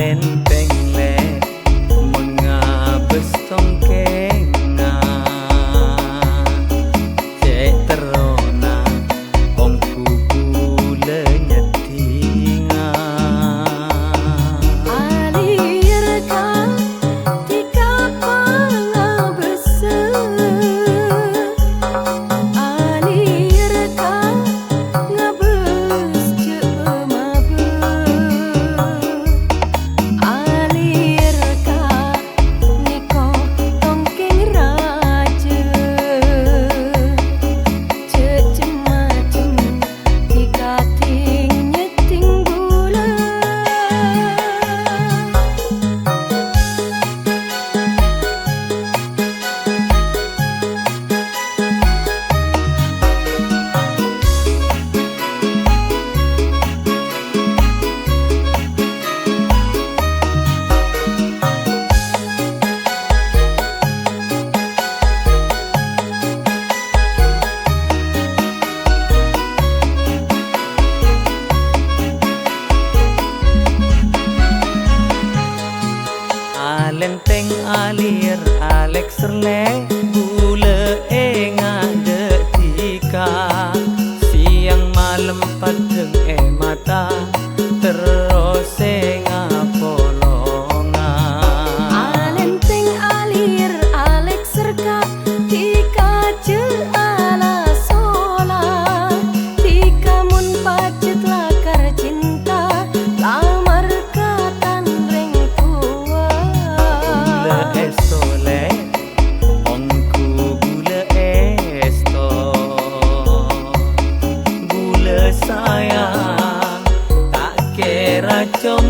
lenteng le mengabes tongkenga cek terona omku gula nyetinga alirka tika pangabes alirka ngabes cemabe alirka niko tongkeng raja cemacem tika ting nyeting gula lenteng alir Alex serle gula ngade tika siang malam padeng mata terus ngapolonga alenteng alir Alex serka tika ce ala sola tika mun pacet lakar cinta lamar katan reng tua gula estole ongku gula esto gula sayang tak kira cong